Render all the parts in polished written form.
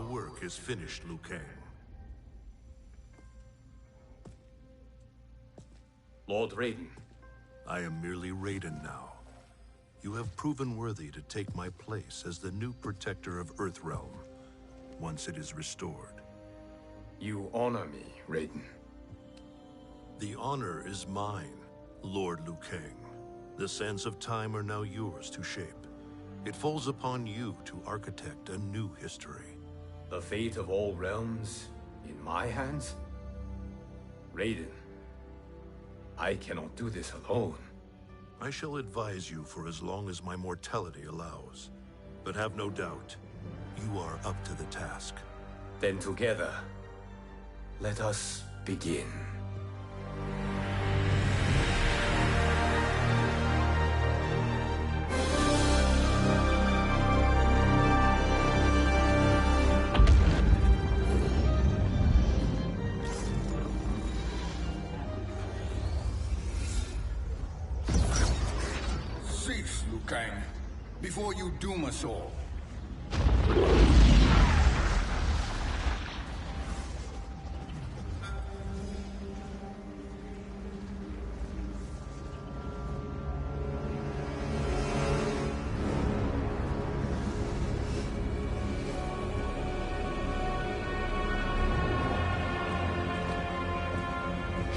work is finished, Liu Kang. Lord Raiden. I am merely Raiden now. You have proven worthy to take my place as the new protector of Earthrealm, once it is restored. You honor me, Raiden. The honor is mine, Lord Liu Kang. The sands of time are now yours to shape. It falls upon you to architect a new history. The fate of all realms in my hands? Raiden, I cannot do this alone. I shall advise you for as long as my mortality allows. But have no doubt, you are up to the task. Then together, let us begin. Cease, Liu Kang, before you doom us all.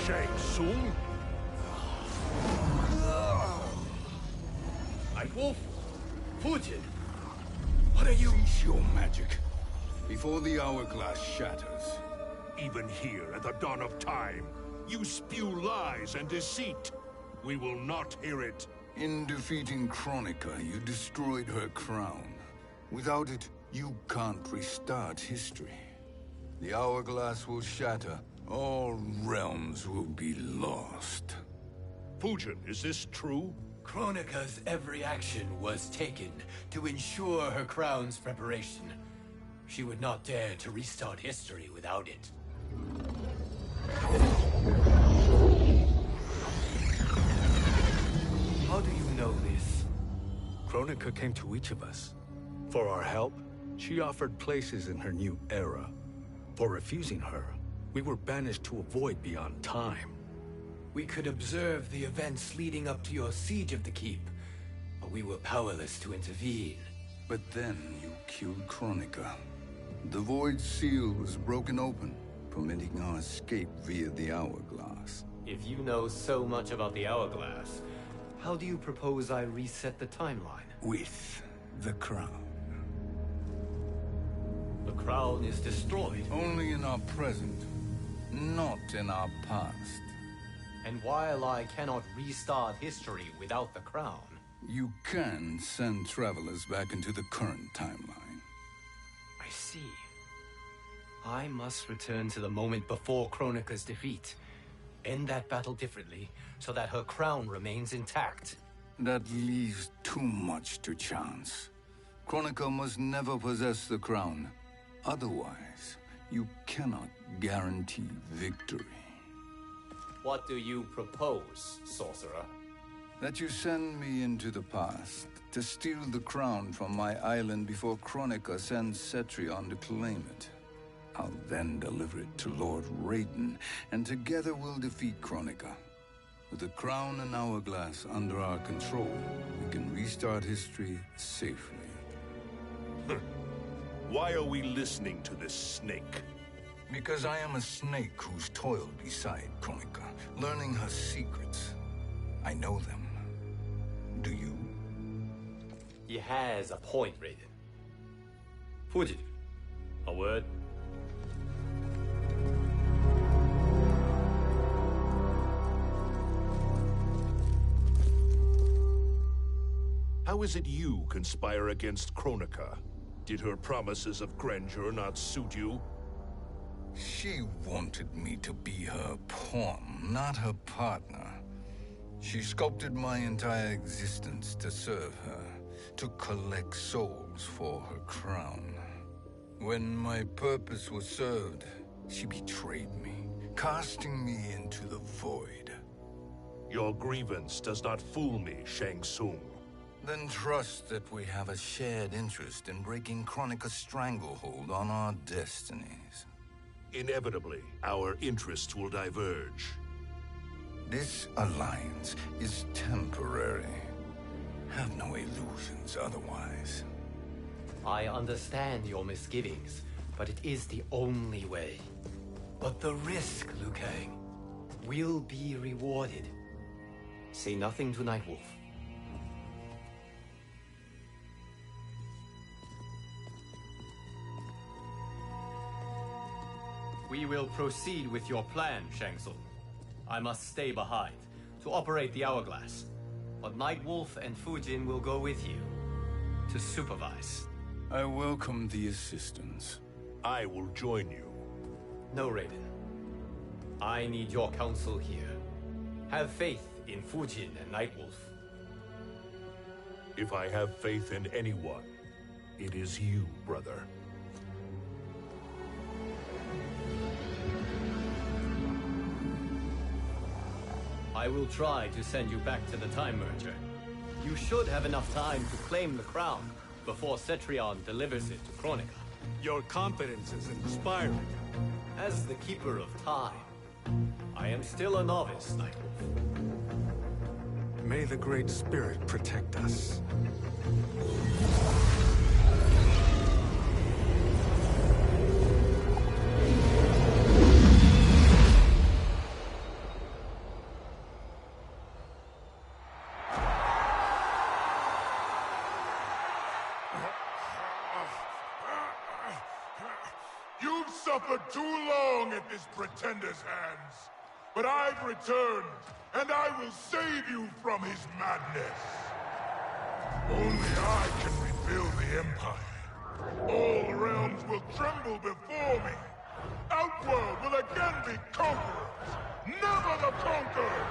Shang Tsung? Nightwolf? Fujin? What are you? Cease your magic, before the hourglass shatters. Even here at the dawn of time, you spew lies and deceit. We will not hear it. In defeating Kronika, you destroyed her crown. Without it, you can't restart history. The hourglass will shatter. All realms will be lost. Fujin, is this true? Kronika's every action was taken to ensure her crown's preparation. She would not dare to restart history without it. How do you know this? Kronika came to each of us. For our help, she offered places in her new era. For refusing her, we were banished to a void beyond time. We could observe the events leading up to your siege of the keep, but we were powerless to intervene. But then you killed Kronika. The Void Seal was broken open, permitting our escape via the hourglass. If you know so much about the hourglass, how do you propose I reset the timeline? With the crown. The crown is destroyed. Only in our present, not in our past. And while I cannot restart history without the crown... You can send travelers back into the current timeline. I see. I must return to the moment before Kronika's defeat. End that battle differently, so that her crown remains intact. That leaves too much to chance. Kronika must never possess the crown. Otherwise, you cannot guarantee victory. What do you propose, sorcerer? That you send me into the past to steal the crown from my island before Kronika sends Cetrion to claim it. I'll then deliver it to Lord Raiden, and together we'll defeat Kronika. With the crown and hourglass under our control, we can restart history safely. Why are we listening to this snake? Because I am a snake who's toiled beside Kronika, learning her secrets. I know them. Do you? He has a point, Raiden. Fujin, a word? How is it you conspire against Kronika? Did her promises of grandeur not suit you? She wanted me to be her pawn, not her partner. She sculpted my entire existence to serve her, to collect souls for her crown. When my purpose was served, she betrayed me, casting me into the void. Your grievance does not fool me, Shang Tsung. Then trust that we have a shared interest in breaking Kronika's stranglehold on our destinies. Inevitably, our interests will diverge. This alliance is temporary. Have no illusions otherwise. I understand your misgivings, but it is the only way. But the risk, Liu Kang, will be rewarded. Say nothing to Nightwolf. We will proceed with your plan, Shang Tsung. I must stay behind to operate the Hourglass. But Nightwolf and Fujin will go with you to supervise. I welcome the assistance. I will join you. No, Raiden. I need your counsel here. Have faith in Fujin and Nightwolf. If I have faith in anyone, it is you, brother. I will try to send you back to the Time Merger. You should have enough time to claim the crown before Cetrion delivers it to Kronika. Your confidence is inspiring. As the Keeper of Time, I am still a novice, Nightwolf. May the Great Spirit protect us. You've suffered too long at this pretender's hands. But I've returned, and I will save you from his madness. Only I can rebuild the Empire. All realms will tremble before me. Outworld will again be conquerors, never the conquered!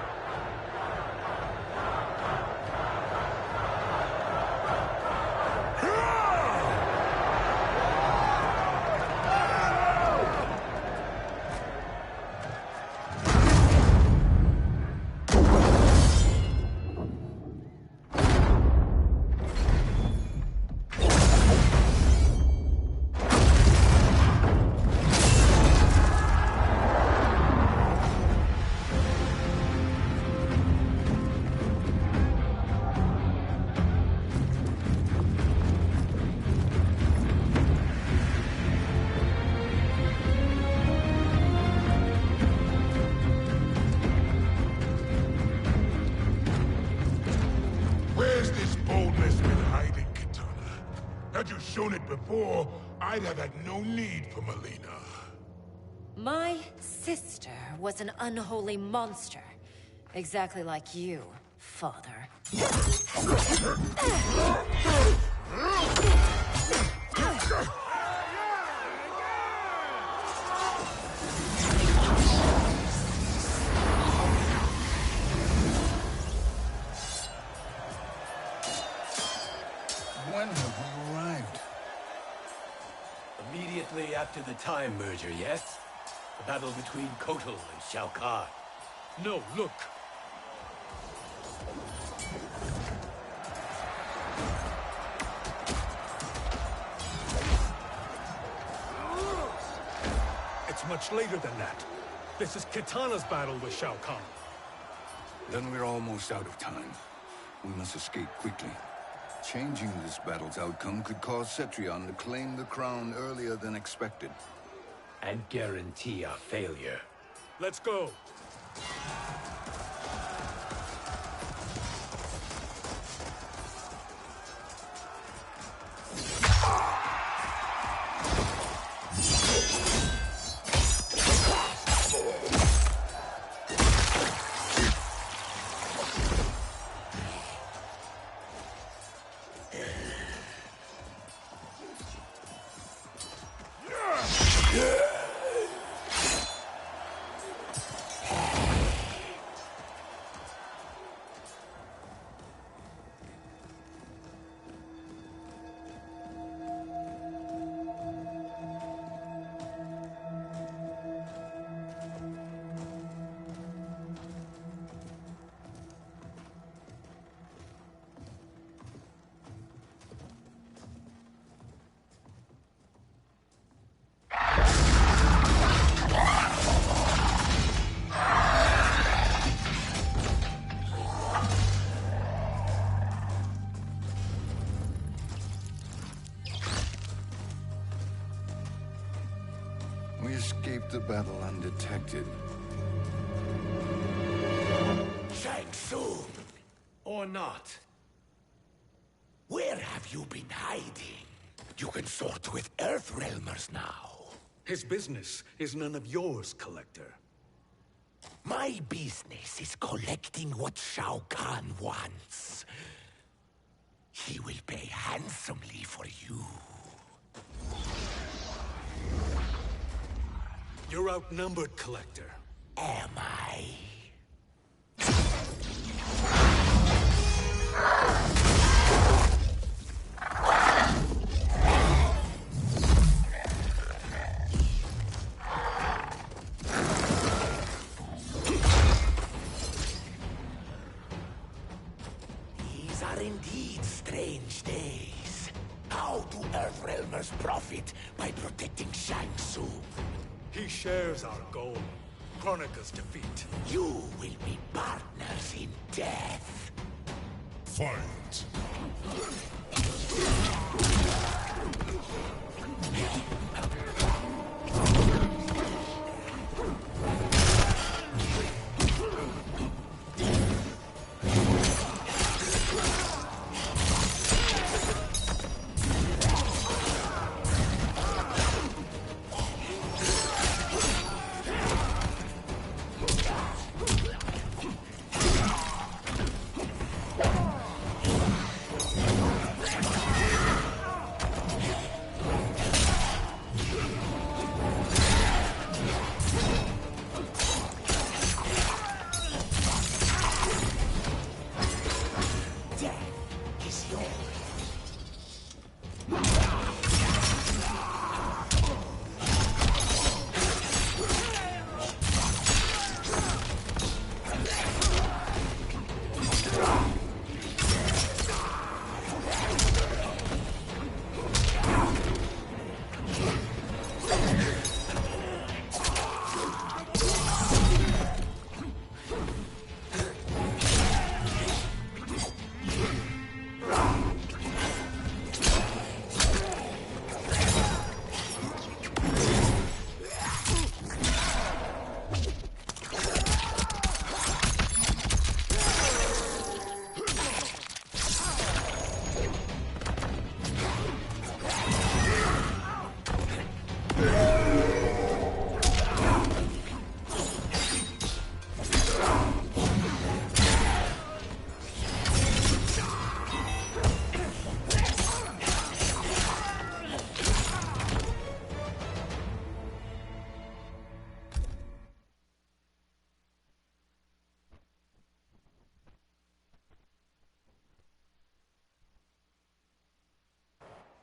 Had you shown it before, I'd have had no need for Mileena. My sister was an unholy monster. Exactly like you, father. When have we arrived? Immediately after the Time Merger, yes? The battle between Kotal and Shao Kahn. No, look! It's much later than that. This is Kitana's battle with Shao Kahn. Then we're almost out of time. We must escape quickly. Changing this battle's outcome could cause Cetrion to claim the crown earlier than expected. And guarantee our failure. Let's go! escaped the battle undetected. Shang Tsung! Or not. Where have you been hiding? You can sort with Earthrealmers now. His business is none of yours, Collector. My business is collecting what Shao Kahn wants. He will pay handsomely for you. You're outnumbered, Collector. Am I? These are indeed strange days. How do Earthrealmers profit by protecting Shang Tsung? He shares our goal. Kronika's defeat. You will be partners in death. Fight!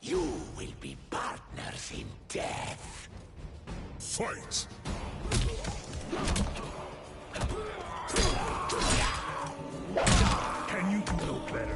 You will be partners in death. Fight! Can you do no better?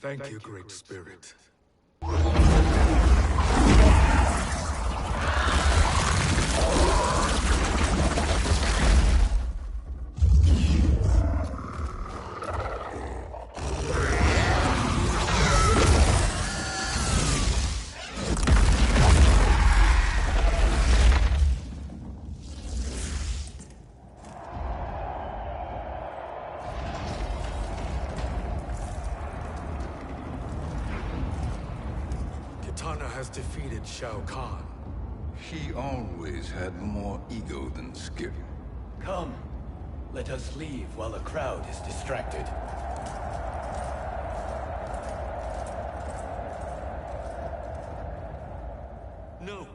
Thank you, Great Spirit. Cortana has defeated Shao Kahn. He always had more ego than skill. Come, let us leave while the crowd is distracted. No,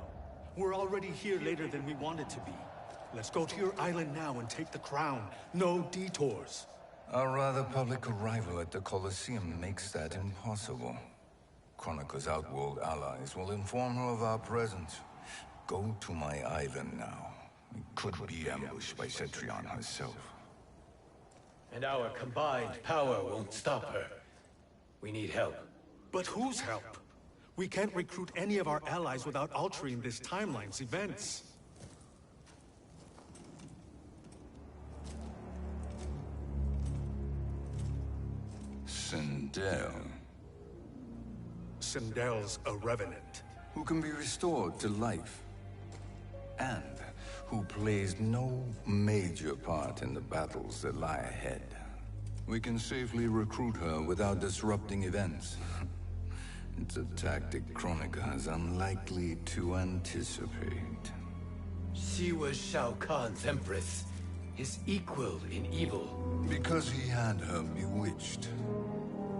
we're already here later than we wanted to be. Let's go to your island now and take the crown. No detours. Our rather public arrival at the Colosseum makes that impossible. Kronika's outworld allies will inform her of our presence. Go to my island now. We could be ambushed by Cetrion herself. And our combined power won't stop her. We need help. But whose help? We can't recruit any of our allies without altering this timeline's events. Sindel, Sindel's a revenant. who can be restored to life, and who plays no major part in the battles that lie ahead. We can safely recruit her without disrupting events. It's a tactic Kronika is unlikely to anticipate. She was Shao Kahn's empress, his equal in evil. Because he had her bewitched.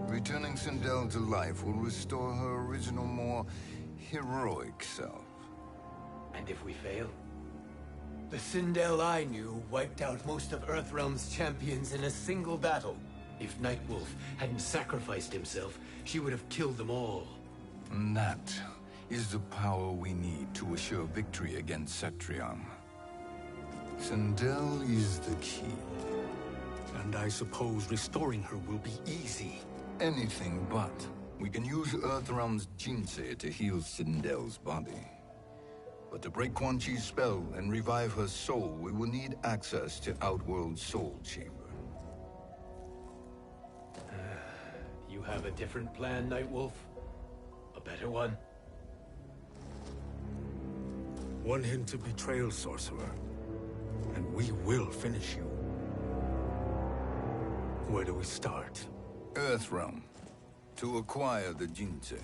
Returning Sindel to life will restore her original, more heroic self. And if we fail? The Sindel I knew wiped out most of Earthrealm's champions in a single battle. If Nightwolf hadn't sacrificed himself, she would have killed them all. And that is the power we need to assure victory against Cetrion. Sindel is the key. And I suppose restoring her will be easy. Anything but. We can use Earthrealm's Jinsei to heal Sindel's body. But to break Quan Chi's spell and revive her soul, we will need access to Outworld's Soul Chamber. You have a different plan, Nightwolf? A better one? One hint of betrayal, Sorcerer, and we will finish you. Where do we start? Earthrealm. To acquire the Jinsei.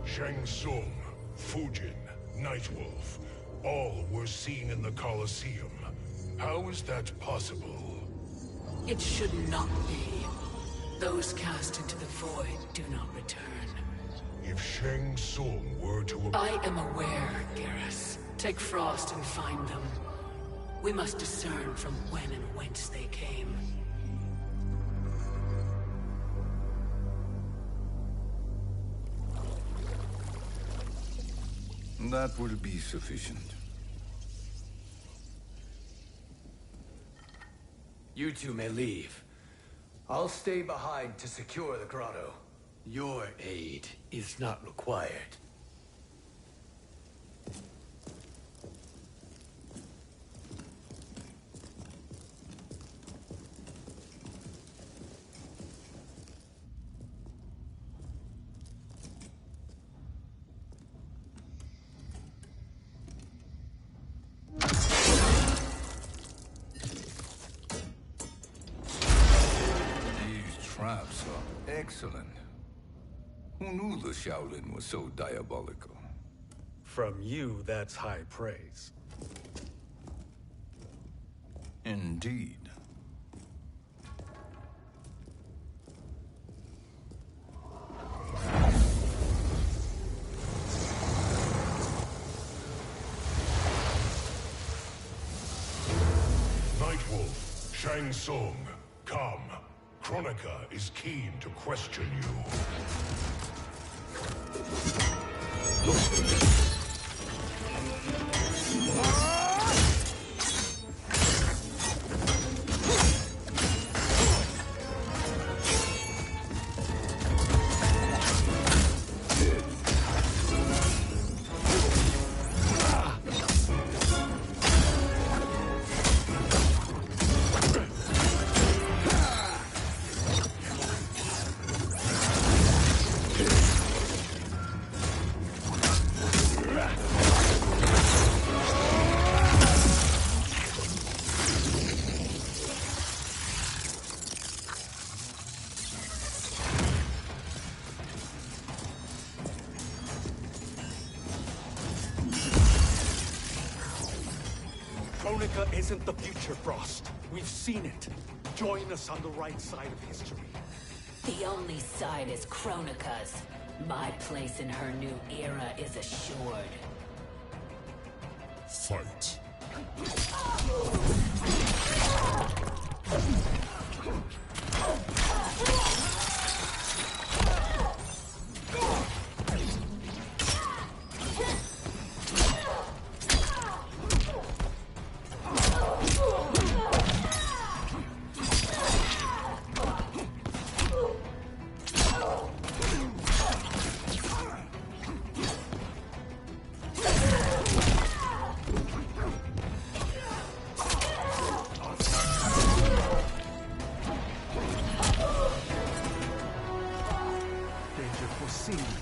Shang Tsung, Fujin, Nightwolf, all were seen in the Colosseum. How is that possible? It should not be. Those cast into the void do not return. If Shang Tsung were to... I am aware, Garrus. Take Frost and find them. We must discern from when and whence they came. That will be sufficient. You two may leave. I'll stay behind to secure the grotto. Your aid is not required. Traps are excellent. Who knew the Shaolin was so diabolical? From you, that's high praise. Indeed. Nightwolf, Shang Tsung, come. Kronika is keen to question you. isn't the future, Frost. We've seen it. Join us on the right side of history. The only side is Kronika's. My place in her new era is assured. Fight.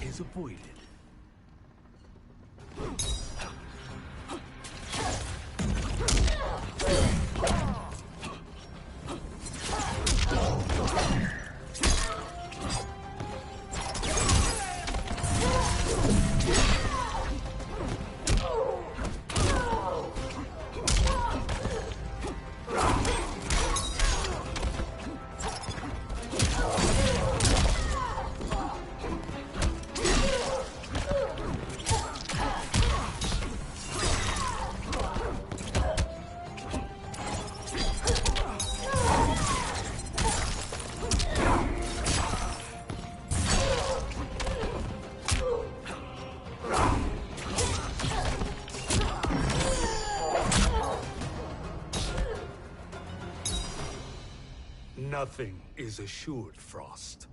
Is avoided. Nothing is assured, Frost.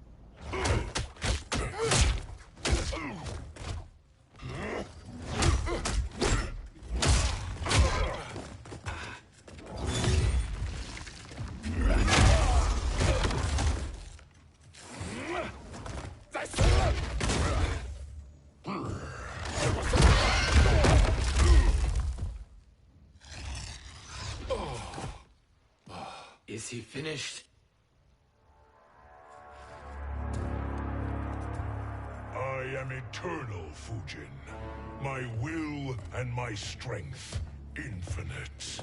Is he finished? I am eternal, Fujin. My will and my strength, infinite.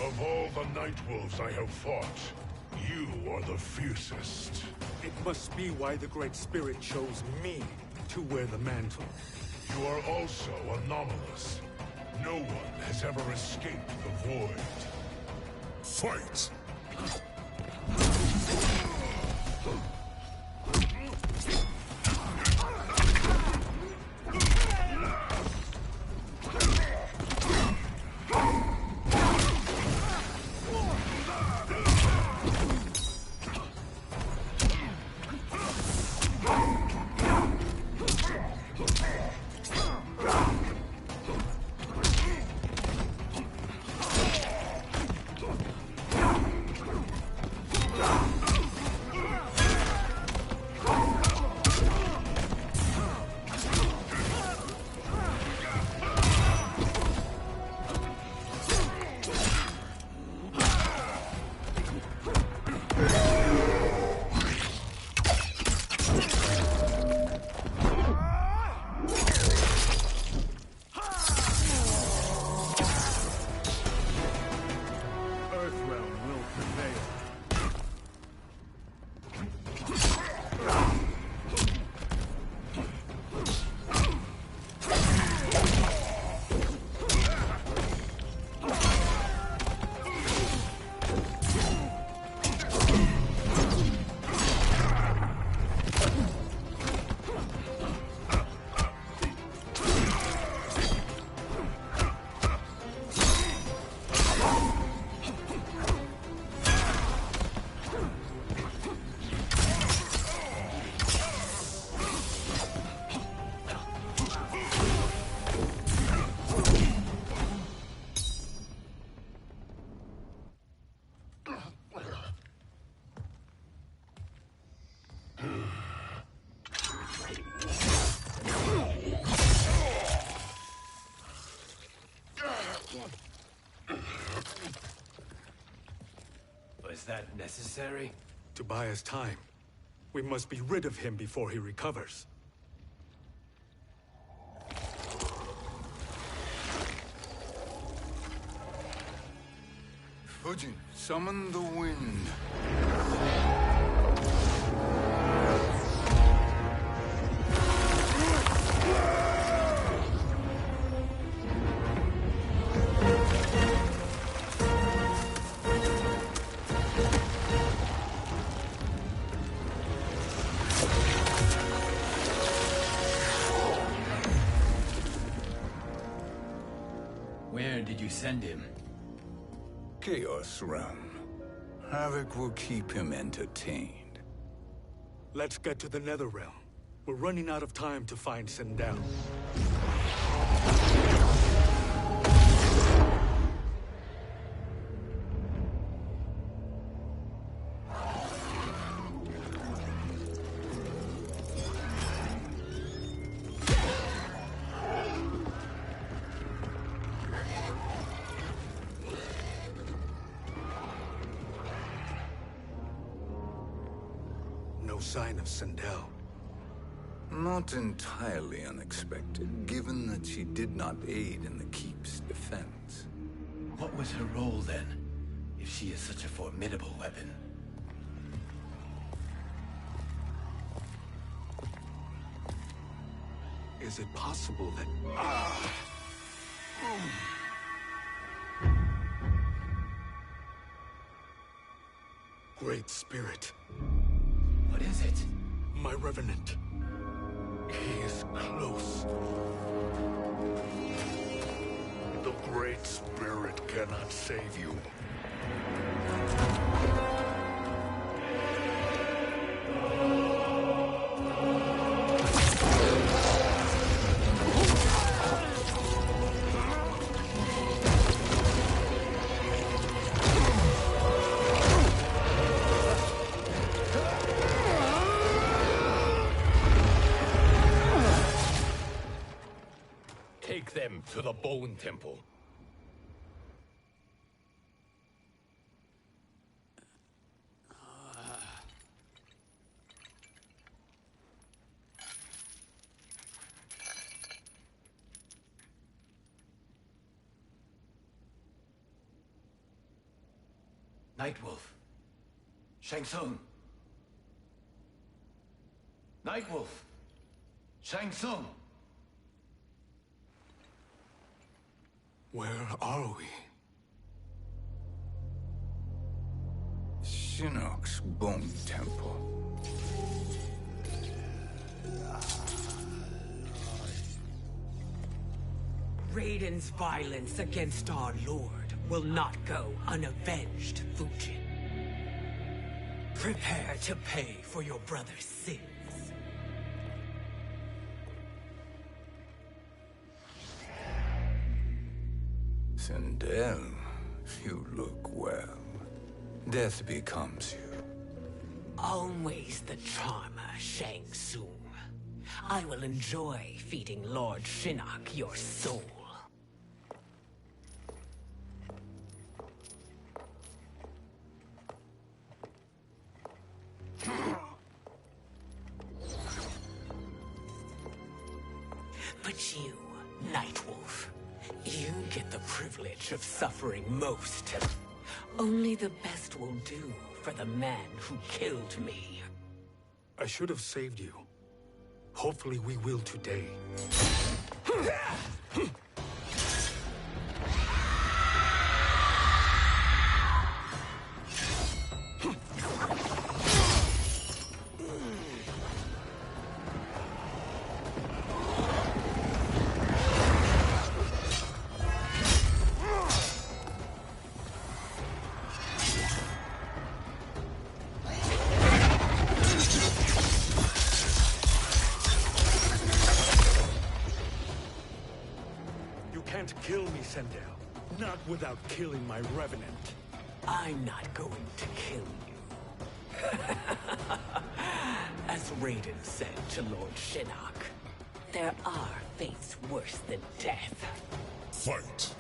Of all the Nightwolves I have fought, you are the fiercest. It must be why the Great Spirit chose me to wear the mantle. You are also anomalous. No one has ever escaped the void. Fight! that necessary? To buy us time. We must be rid of him before he recovers. Fujin, summon the wind. Where did you send him? Chaos Realm. Havoc will keep him entertained. Let's get to the Netherrealm. We're running out of time to find Sindel. No sign of Sindel. Not entirely unexpected, given that she did not aid in the Keep's defense. What was her role then, if she is such a formidable weapon? Is it possible that... Great Spirit. What is it? My Revenant. He is close. The Great Spirit cannot save you. Take them to the Bone Temple. Nightwolf. Shang Tsung. Nightwolf. Shang Tsung. Where are we? Shinnok's Bone Temple. Raiden's violence against our Lord will not go unavenged, Fujin. Prepare to pay for your brother's sins. Sindel, you look well. Death becomes you. Always the charmer, Shang Tsung. I will enjoy feeding Lord Shinnok your soul. But you, Nightwolf, you get the privilege of suffering most. Only the best will do for the man who killed me. I should have saved you. Hopefully we will today. Kill me, Sindel. Not without killing my Revenant. I'm not going to kill you. As Raiden said to Lord Shinnok, there are fates worse than death. Fight!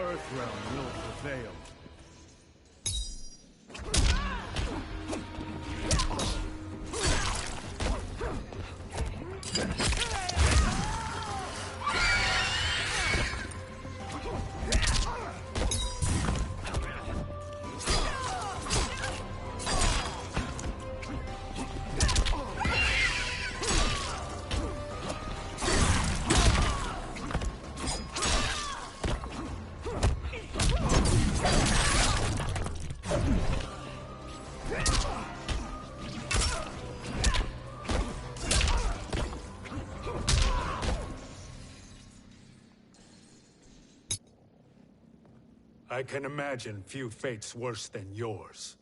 Earthrealm will prevail. I can imagine few fates worse than yours.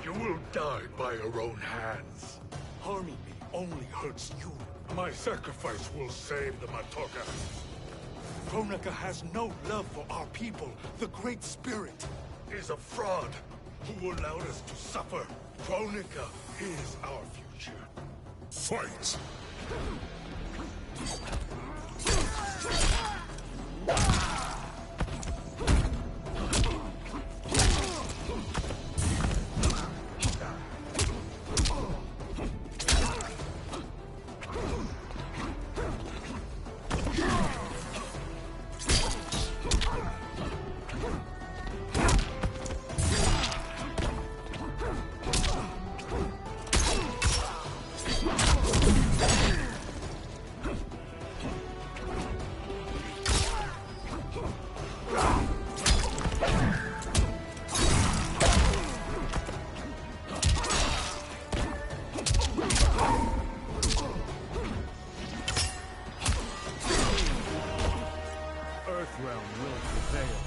You will die by your own hands. Harming me only hurts you. My sacrifice will save the Matoka. Kronika has no love for our people. The Great Spirit Is a fraud who allowed us to suffer. Kronika is our future. Fight! Earthrealm will prevail.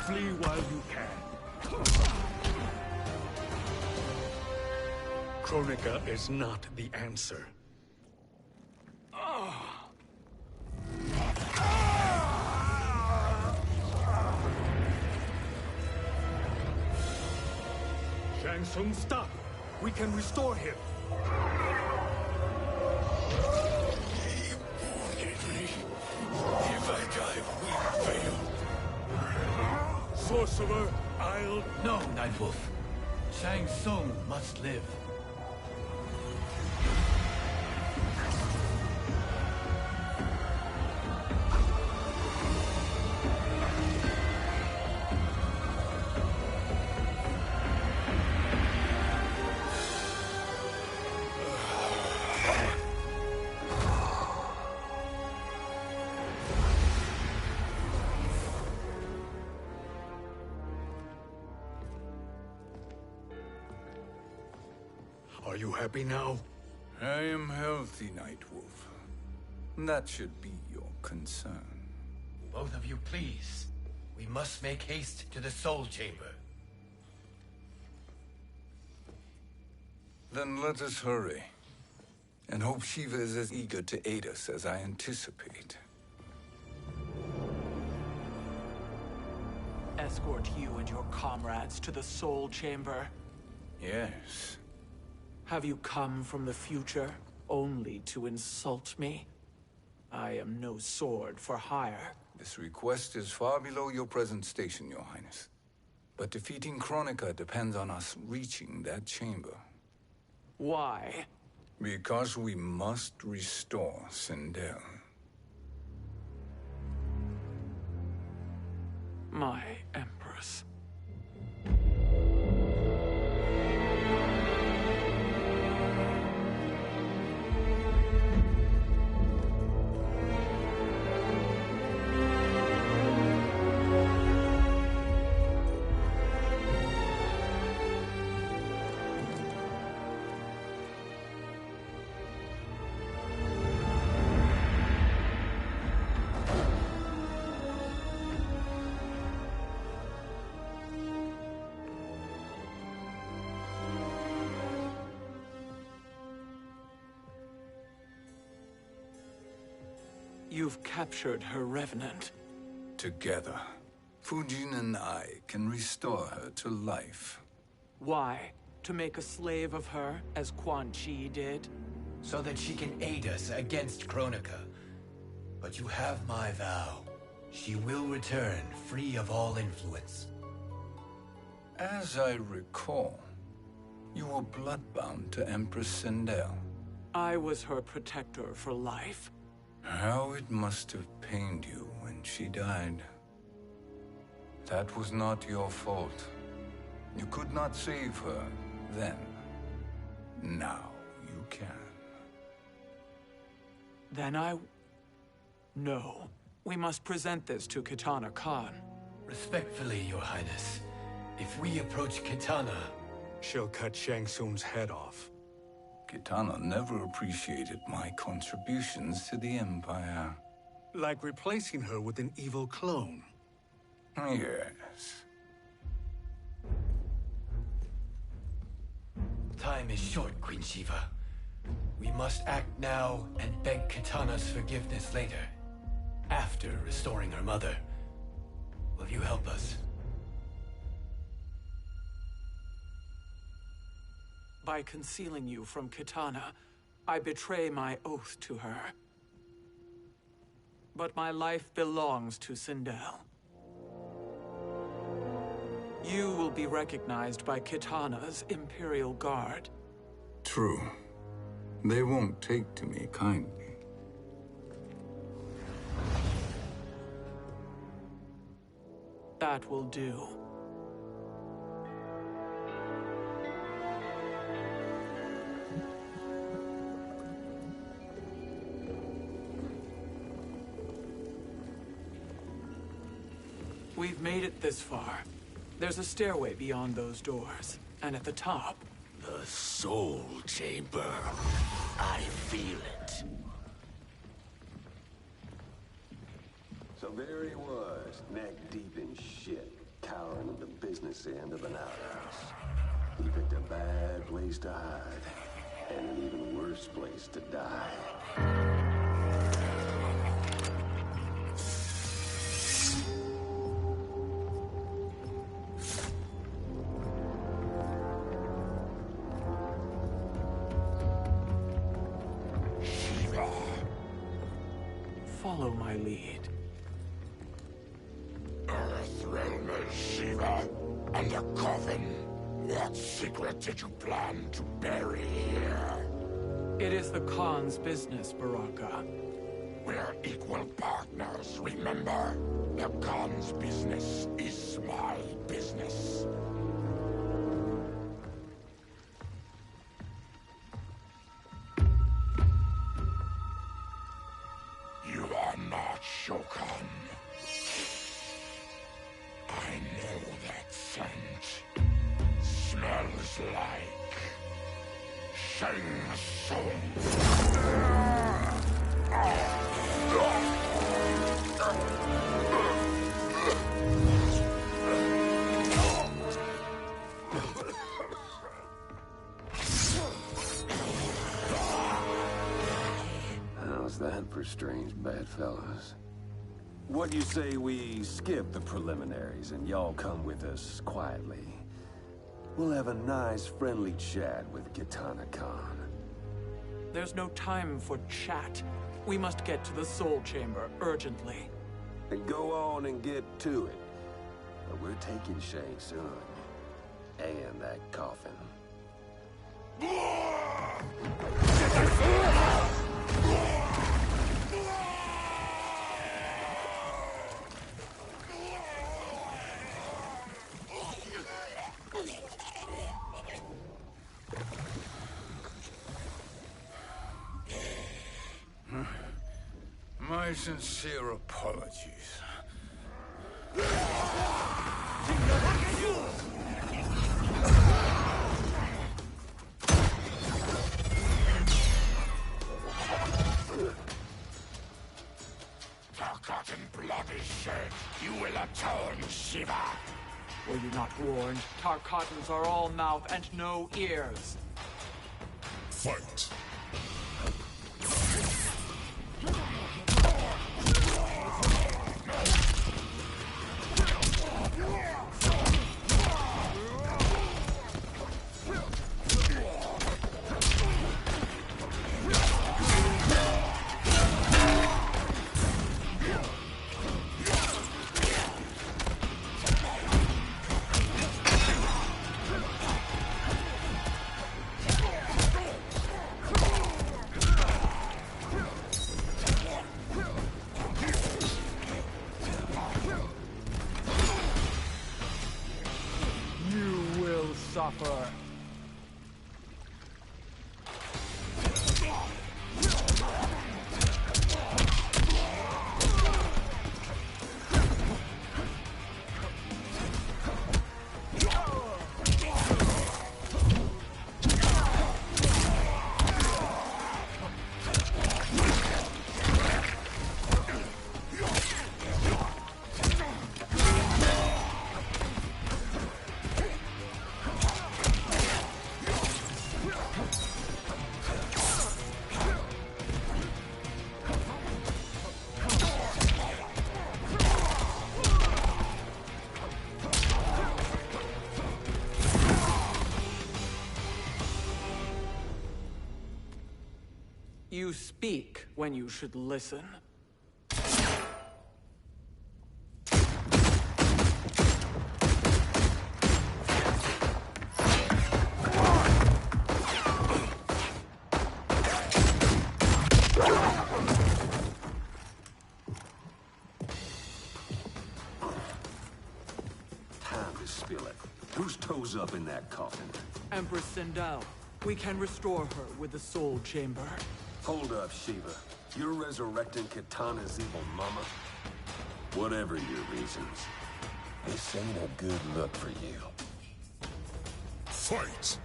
Flee while you can. Kronika is not the answer. Shang Tsung, stop! We can restore him. If I die, we fail. Sorcerer, I'll... No, Nightwolf. Shang Tsung must live. Are you happy now? I am healthy, Nightwolf. That should be your concern. Both of you, please. We must make haste to the Soul Chamber. Then let us hurry. And hope Shiva is as eager to aid us as I anticipate. Escort you and your comrades to the Soul Chamber? Yes. Have you come from the future only to insult me? I am no sword for hire. This request is far below your present station, Your Highness. But defeating Kronika depends on us reaching that chamber. Why? Because we must restore Sindel. My Empress. You've captured her Revenant. Together, Fujin and I can restore her to life. Why? To make a slave of her, as Quan Chi did? So that she can aid us against Kronika. But you have my vow. She will return free of all influence. As I recall, you were bloodbound to Empress Sindel. I was her protector for life. How it must have pained you when she died. That was not your fault. You could not save her then. Now you can. Then No. We must present this to Kitana Khan. Respectfully, Your Highness. If we approach Kitana... She'll cut Shang Tsung's head off. Kitana never appreciated my contributions to the Empire. Like replacing her with an evil clone. Yes. Time is short, Queen Shiva. We must act now and beg Kitana's forgiveness later. After restoring her mother. Will you help us? By concealing you from Kitana, I betray my oath to her. But my life belongs to Sindel. You will be recognized by Kitana's Imperial Guard. True. They won't take to me kindly. That will do. We've made it this far. There's a stairway beyond those doors, and at the top... The Soul Chamber. I feel it. So there he was, neck deep in shit, cowering at the business end of an outhouse. He picked a bad place to hide, and an even worse place to die. Follow my lead. Earthrealm is Shiva, and a coffin. What secret did you plan to bury here? It is the Khan's business, Baraka. We're equal partners, remember? The Khan's business is my business. You are not Shokan. I know that scent. Smells like Shang Tsung. strange bedfellows. What do you say we skip the preliminaries and y'all come with us quietly? We'll have a nice, friendly chat with Kitana Khan. There's no time for chat. We must get to the Soul Chamber urgently. And go on and get to it. But we're taking Shang Tsung. And that coffin. My sincere apologies. Forgotten blood is shed. You will atone, Shiva. Were you not warned? Tarkatans are all mouth and no ears. Fight. Suffer. You speak when you should listen. Time to spill it. Whose toes up in that coffin? Empress Sindel. We can restore her with the Soul Chamber. Hold up, Shiva. You're resurrecting Kitana's evil mama? Whatever your reasons, this ain't a good look for you. Fight!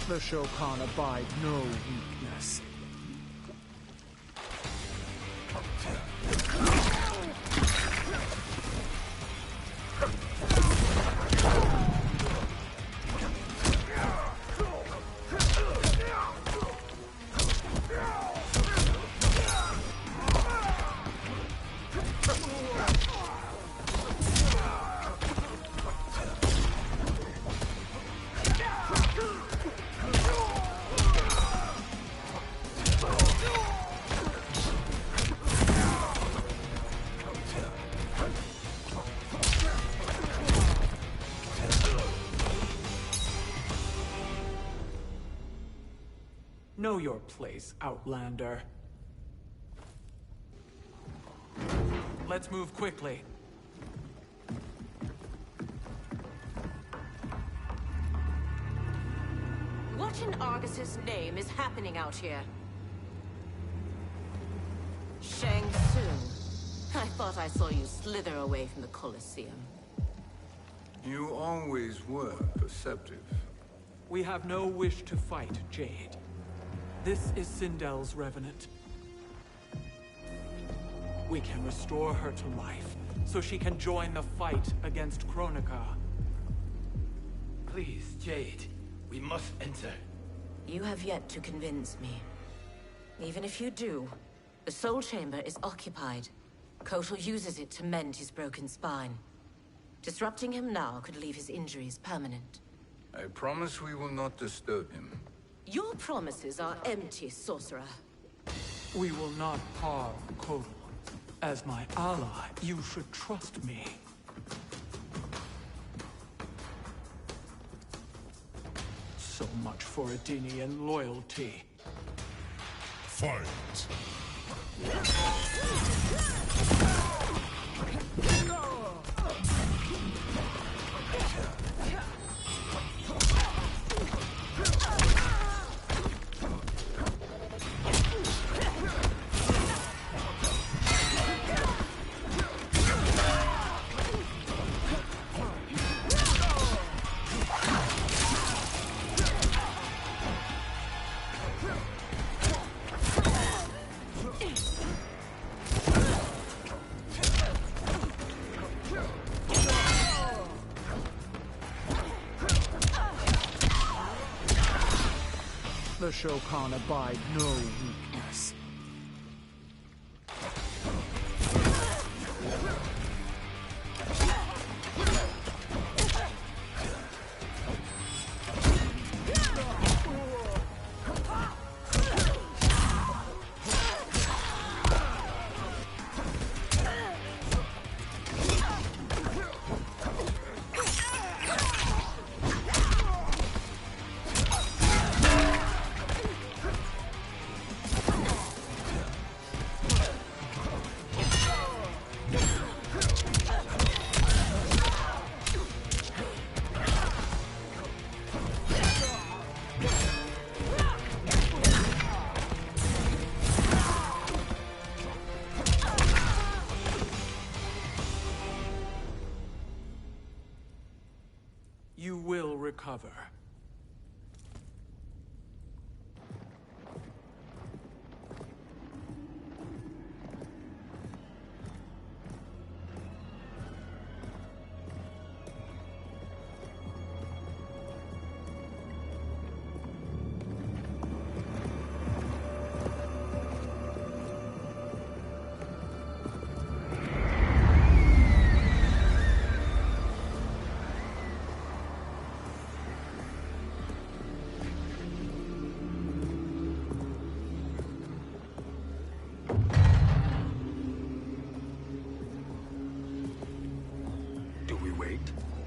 The Shokan abide no weakness. Know your place, Outlander. Let's move quickly. What in Argus's name is happening out here? Shang Tsung. I thought I saw you slither away from the Colosseum. You always were perceptive. We have no wish to fight, Jade. This is Sindel's Revenant. We can restore her to life, so she can join the fight against Kronika. Please, Jade. We must enter. You have yet to convince me. Even if you do, the Soul Chamber is occupied. Kotal uses it to mend his broken spine. Disrupting him now could leave his injuries permanent. I promise we will not disturb him. Your promises are empty, sorcerer. We will not harm Kotal. As my ally, you should trust me. So much for Edenian loyalty. Fight! The Shokan abide no weakness. You will recover.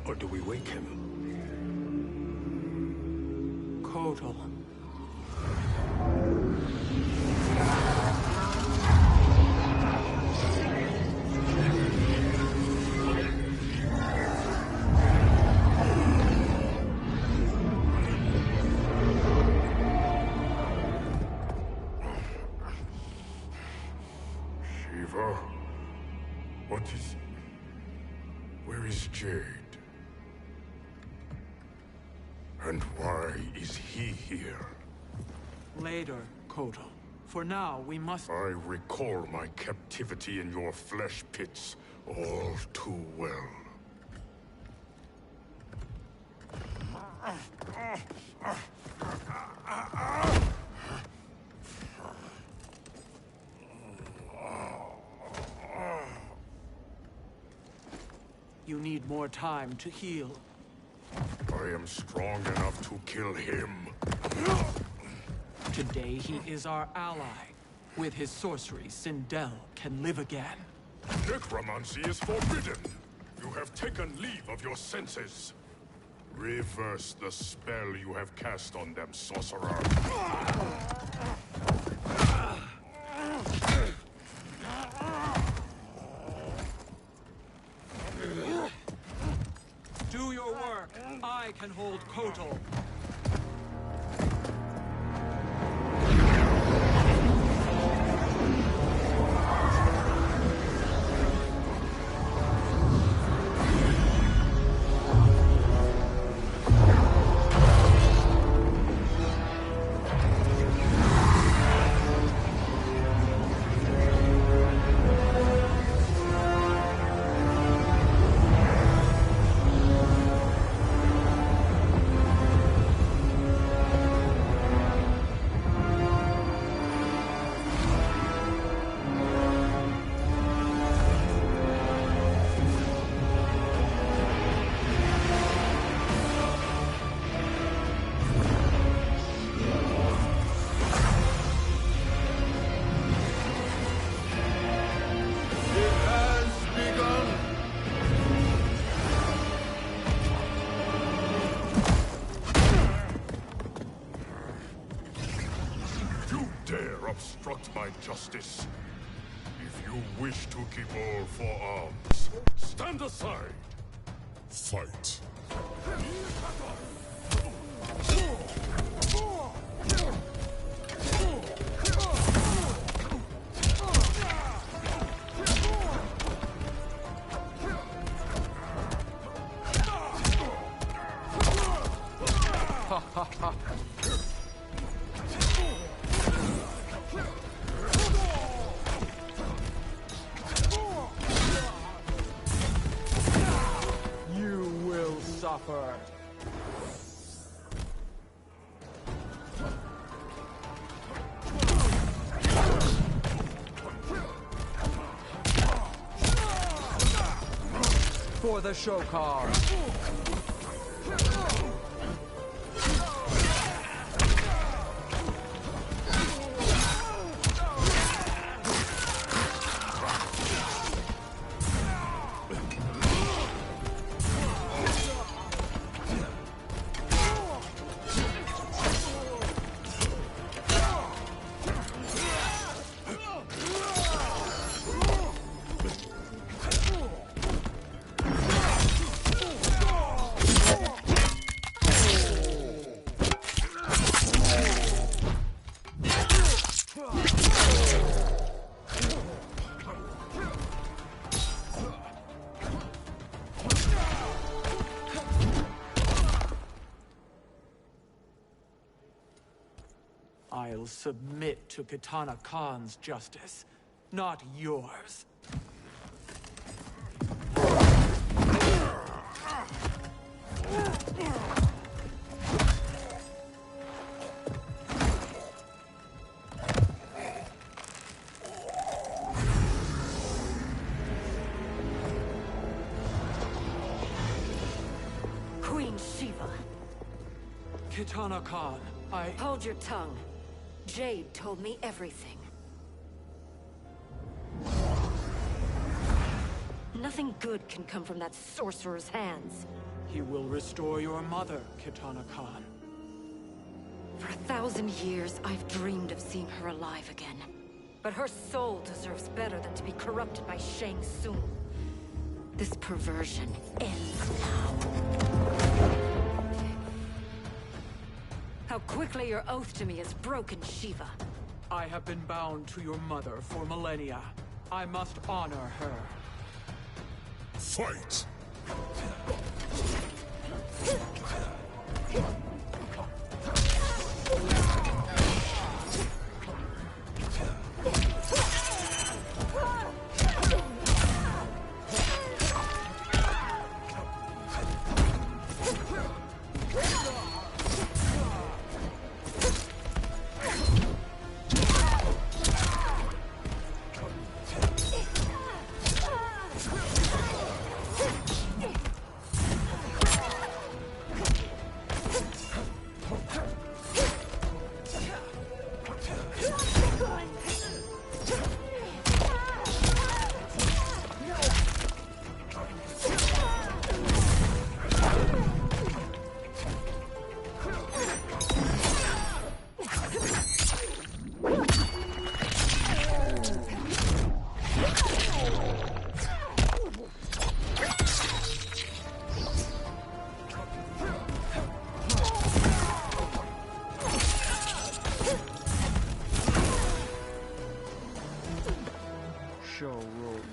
Or do we wake him? Kotal. Shiva? What is... Where is Jade? And why is he here? Later, Kotal. For now, we must... I recall my captivity in your flesh pits all too well. You need more time to heal. I am strong enough to kill him. Today he is our ally. With his sorcery, Sindel can live again. Necromancy is forbidden. You have taken leave of your senses. Reverse the spell you have cast on them, sorcerer. Do your work. I can hold Kotal. obstruct my justice. If you wish to keep all 4 arms, stand aside. Fight. You will suffer. For the Shokar. I'll submit to Kitana Khan's justice, not yours. Queen Shiva. Kitana Khan, Hold your tongue. Jade told me everything. Nothing good can come from that sorcerer's hands. He will restore your mother, Kitana Khan. For 1,000 years, I've dreamed of seeing her alive again. But her soul deserves better than to be corrupted by Shang Tsung. This perversion ends now. How quickly your oath to me is broken, Shiva. I have been bound to your mother for millennia. I must honor her. Fight!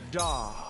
Da.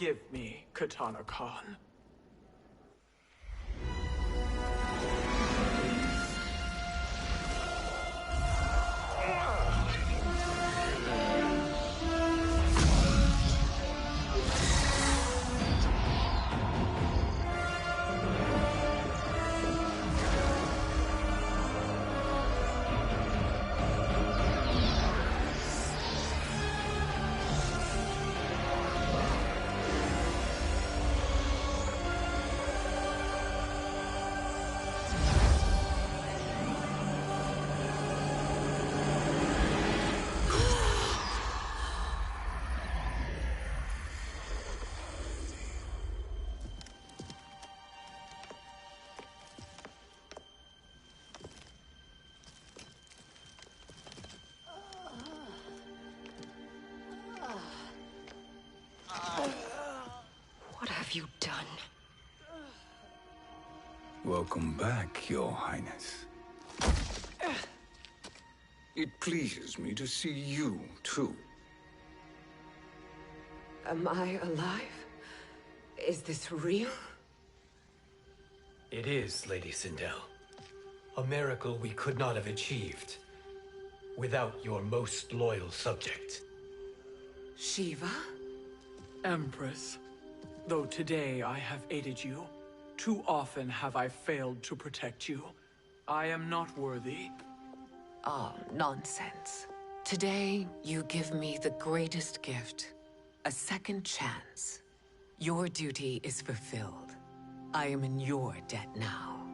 Forgive me, Kitana Khan. What have you done? Welcome back, Your Highness. It pleases me to see you, too. Am I alive? Is this real? It is, Lady Sindel. A miracle we could not have achieved without your most loyal subject. Shiva? Empress, though today I have aided you, too often have I failed to protect you. I am not worthy. Oh, nonsense. Today, you give me the greatest gift. A second chance. Your duty is fulfilled. I am in your debt now.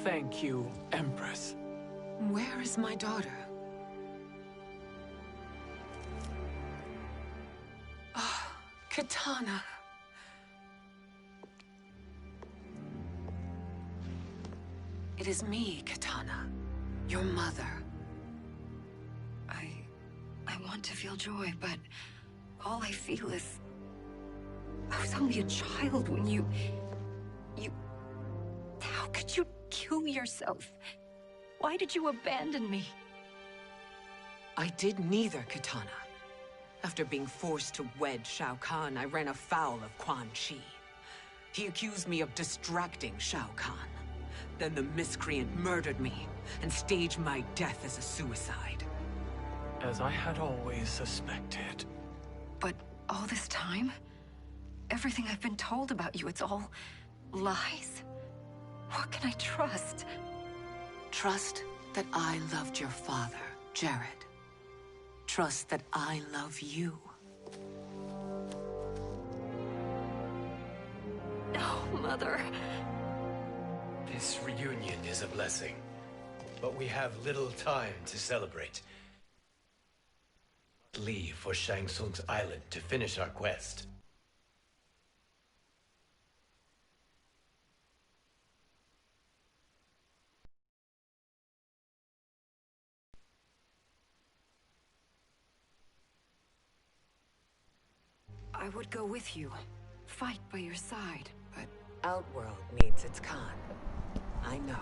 Thank you, Empress. Where is my daughter? Ah, Kitana. It is me, Kitana. Your mother. I want to feel joy, but all I feel is... I was only a child when you... How could you kill yourself? Why did you abandon me? I did neither, Kitana. After being forced to wed Shao Kahn, I ran afoul of Quan Chi. He accused me of distracting Shao Kahn. Then the miscreant murdered me and staged my death as a suicide. As I had always suspected. But all this time? Everything I've been told about you, it's all lies? What can I trust? Trust that I loved your father, Jared. Trust that I love you. No, Mother. This reunion is a blessing, but we have little time to celebrate. Leave for Shang Tsung's island to finish our quest. I would go with you, fight by your side, but... Outworld needs its Khan. I know.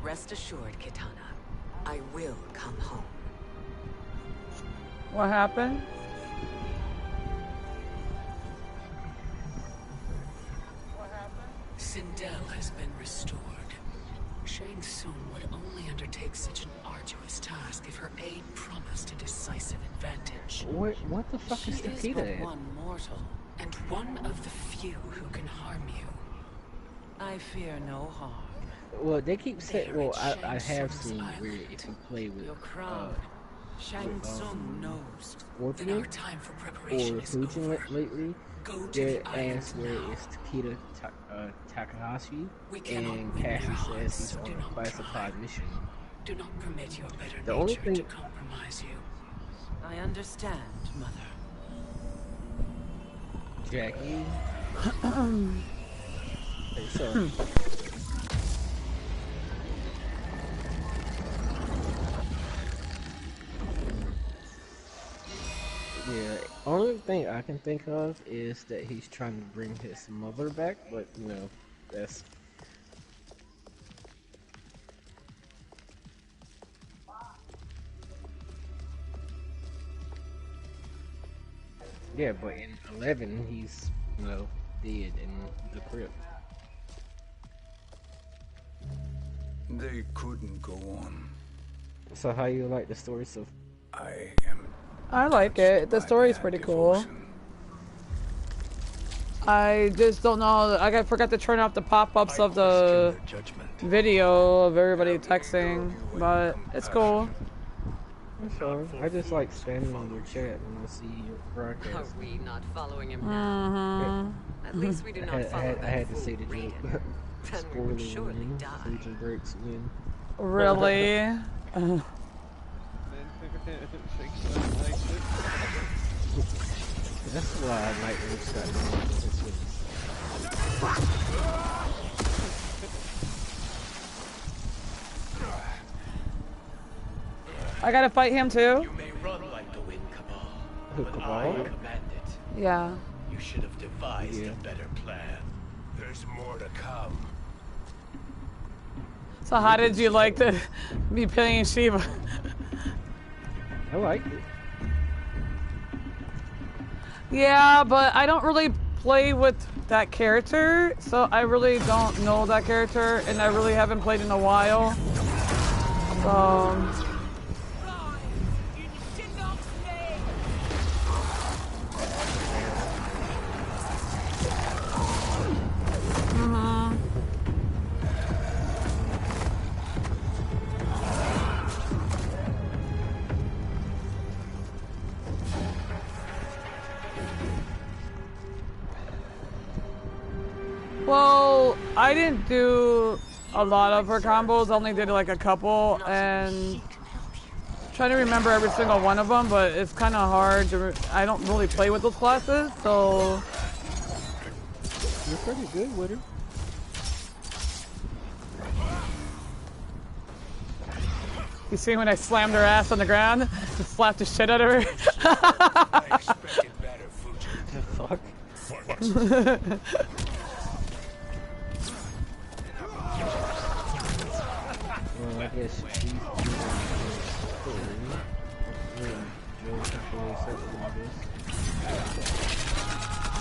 Rest assured, Kitana. I will come home. What happened? Sindel has been restored. Shang Tsung would only undertake such an arduous task if her aid promised a decisive advantage. What the fuck is Takeda? She is but one mortal, and one of the few who can harm you. I fear no harm. Well, they keep saying. Well, I have seen where if you play with your crown, Shang Tsung knows Scorpion that our time for preparation or is Fujin over. lately, Go to their the island ass where now. it's Takeda Takahashi, We cannot and win their Cassie hearts, says he's so on do a not classified mission. Do not permit your better The only nature thing- to compromise you. I understand, Mother. Jackie. So. Yeah, only thing I can think of is that he's trying to bring his mother back, but you know, that's... Yeah, but in 11, he's, you know, dead in the crypt. They couldn't go on. So how you like the story so I like it. The story's pretty cool. I just don't know. I forgot to turn off the pop-ups of the video of everybody texting, but it's cool. That's fine. I just like spamming on your chat when I see your broadcast. Are we not following him now? At least we do not follow I had to say the joke. Then we would surely die. Freezing breaks win. Really? That's why I like when it's got I gotta fight him too? You may run like the wind, Cabal. Who, But Cabal? I command it. Yeah. You should have devised a better plan. There's more to come. So how did you like to be playing Shiva? I like it. Yeah, but I don't really play with that character, so I really don't know that character, and I really haven't played in a while. So... Well, I didn't do a lot of her combos, only did like a couple, and trying to remember every single one of them, but it's kind of hard to, I don't really play with those classes, so... You're pretty good with her. You see when I slammed her ass on the ground? Just slapped the shit out of her? I expected better, Fuji. The fuck? Well, I guess she's doing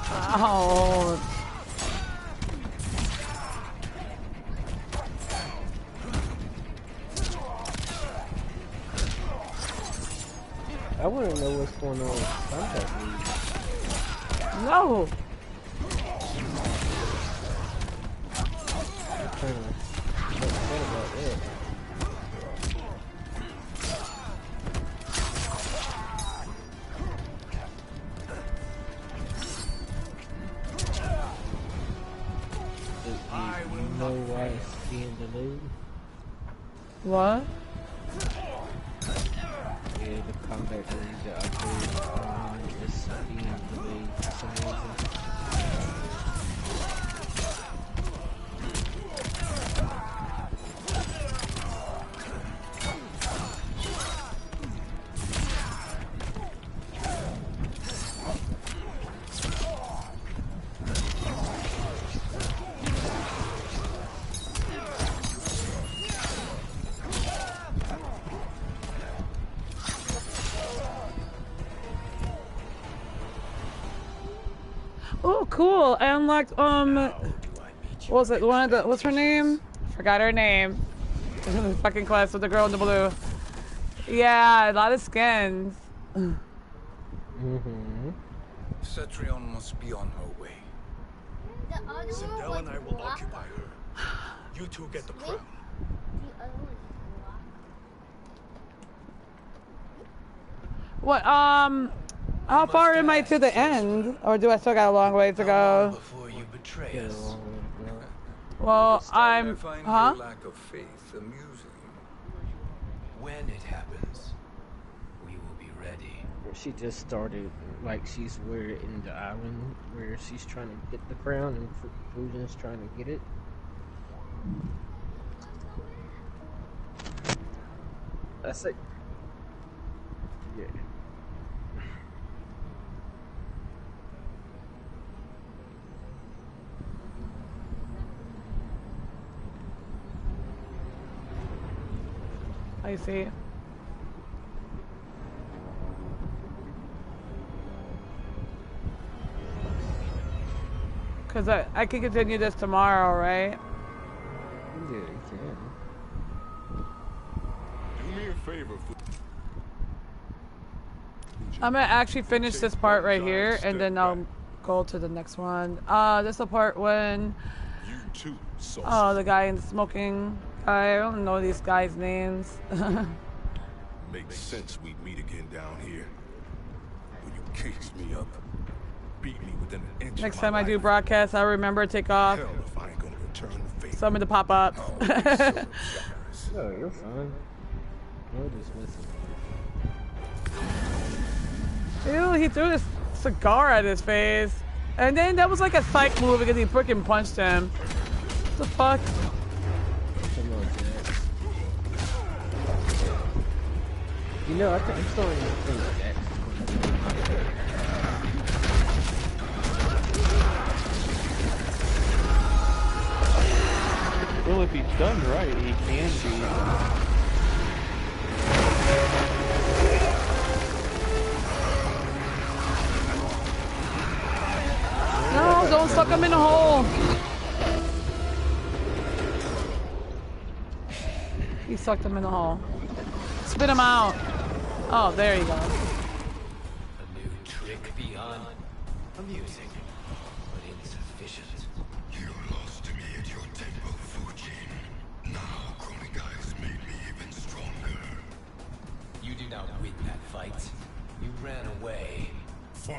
Ow. I want to know what's going on with Contact League. No! I'm kind of upset about that. You know why it's being delayed? What? Yeah, the combat range that I played is being delayed for some reason. Oh, cool! I unlocked, what was it? One of the, what's her name? Forgot her name. The fucking class with the girl in the blue. Yeah, a lot of skins. Cetrion must be on her way. Sindel and I will occupy her. You two get the crown. What, how far am I to the end? Or do I still got a long way to go? Before you betray us. Well, I'm, huh? Lack of faith amusing. When it happens, we will be ready. She just started, like she's where in the island where she's trying to get the crown and Fujin's trying to get it. That's it. Yeah. I see. Because I can continue this tomorrow, right? Yeah, you can. Do me a favor. I'm gonna actually finish this part right here, and then I'll go to the next one. This is the part when the guy in the smoking guy. I don't know these guys' names. Makes sense we'd meet again down here. When you caged me up, beat me within an inch. Next time I do broadcast, I'll remember to take off. Hell if I ain't gonna return the favor. Some of the pop-ups. No, you're fine. No dismissing. Ew, he threw this cigar at his face. And then that was like a psych move because he freaking punched him. What the fuck? Come on, Jax. You know, I'm starting to think Jax is going to be Well, if he's done right, he can be. No, don't suck him in the hole. He sucked him in the hole. Spit him out. Oh, there you go. A new trick beyond amusing, but insufficient. You lost to me at your temple, Fujin. Now Kronika has made me even stronger. You did not win that fight. You ran away. Fight.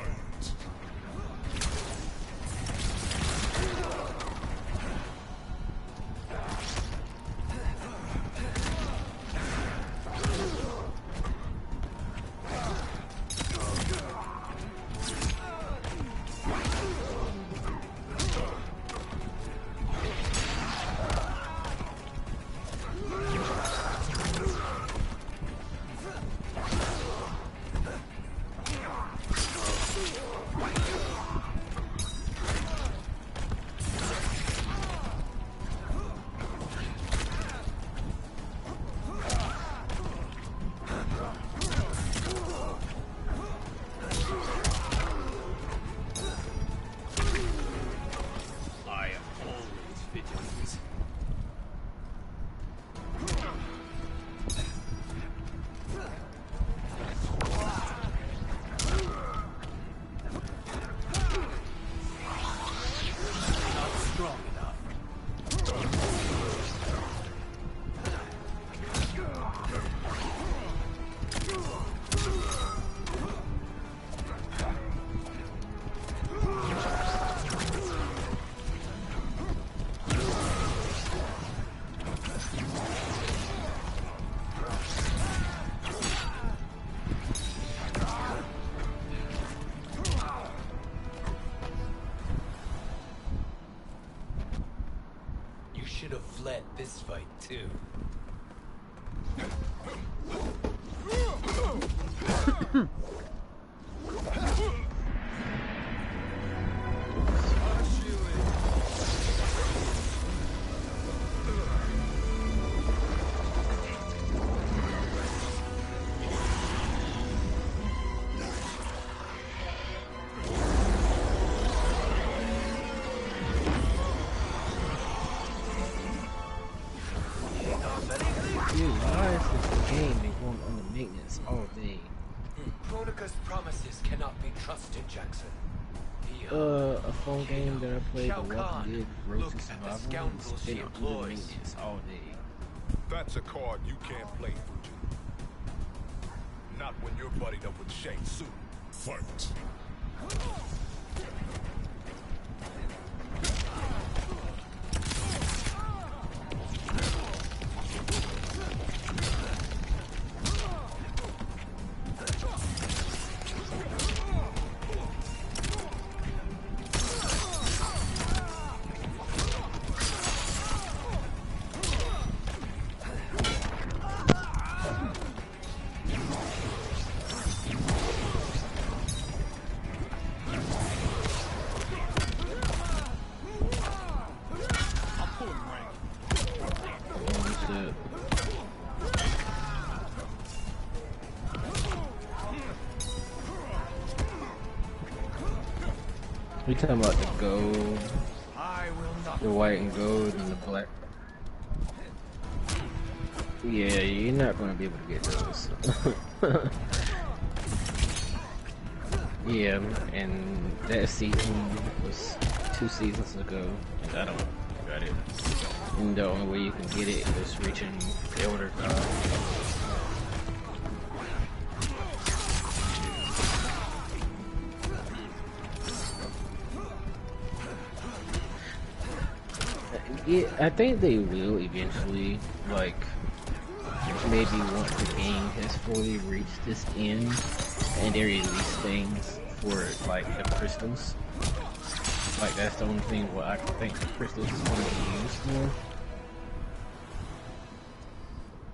Should have fled this fight too. Dude, why is this game been going under maintenance all day? Kronika's promises cannot be trusted, Jackson. A phone game that I played, Shao The Kahn, Walking Dead Road look to at the Survival, scoundrels it's she been under employs. maintenance all day. That's a card you can't play, Fujin. Not when you're buddied up with Shang Tsung. Fight. We talking about the gold, the white and gold, and the black. Yeah, you're not gonna be able to get those. Yeah, and that season was 2 seasons ago, and I don't got it. And the only way you can get it is reaching Elder God. Yeah, I think they will eventually, like, maybe once the game has fully reached this end, and they release things for, like, the crystals. Like, that's the only thing what I think the crystals is going to be used for.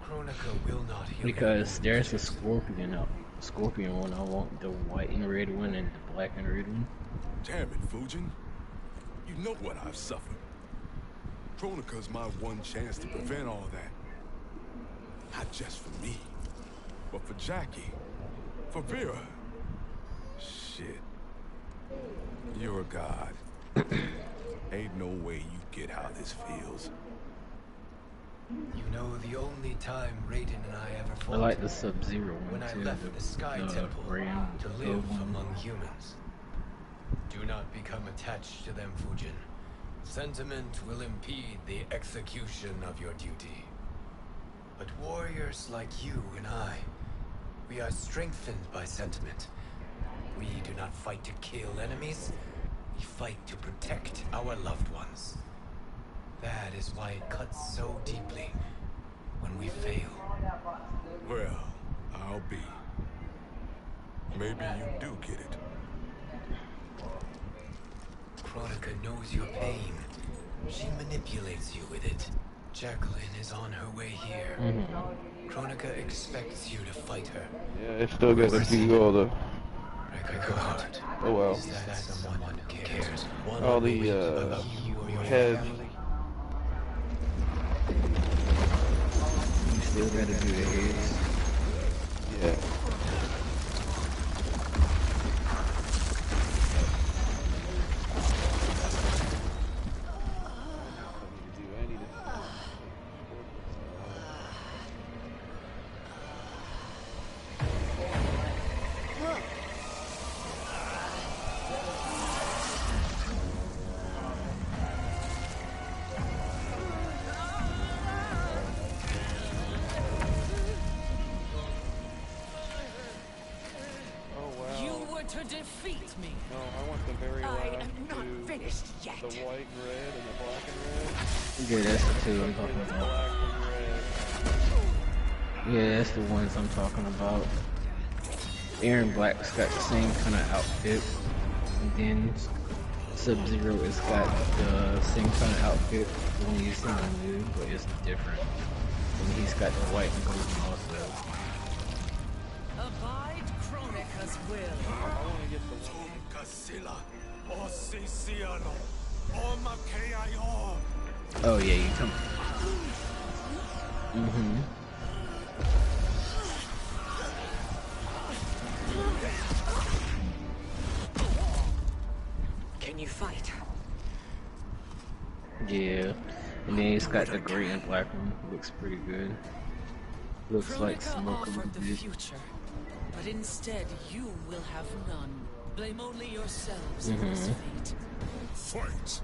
Kronika will not heal. Because there's a scorpion one. I want the white and red one and the black and red one. Damn it, Fujin. You know what I've suffered. Kronika's my one chance to prevent all that. Not just for me, but for Jackie, for Vera. Shit. You're a god. Ain't no way you get how this feels. You know, the only time Raiden and I ever fought, I like the Sub-Zero one when I too. left the Sky Temple to live among humans. Do not become attached to them, Fujin. Sentiment will impede the execution of your duty. But warriors like you and I, we are strengthened by sentiment. We do not fight to kill enemies. We fight to protect our loved ones. That is why it cuts so deeply when we fail. Well, I'll be. Maybe you do get it. Kronika knows your pain. She manipulates you with it. Jacqueline is on her way here. Kronika expects you to fight her. Yeah, it's still got a few gold. Oh well. All the heads. Still gotta do the heads. Yeah. To defeat me. No, I want the very last I am not finished yet. The white and red and the black and red. Yeah, that's the two I'm talking about. Yeah, that's the ones I'm talking about. Aaron Black's got the same kind of outfit, and then Sub-Zero has got the same kind of outfit when he's in the mood, but it's different. And he's got the white and golden also. Abide Kronika's will. I want to get the Oh yeah, you come. Can you fight? Yeah, and then he's got the gray and black one. Looks pretty good. Looks like smoke. Offered the future, but instead you will have none. Blame only yourselves for this fate. Fight!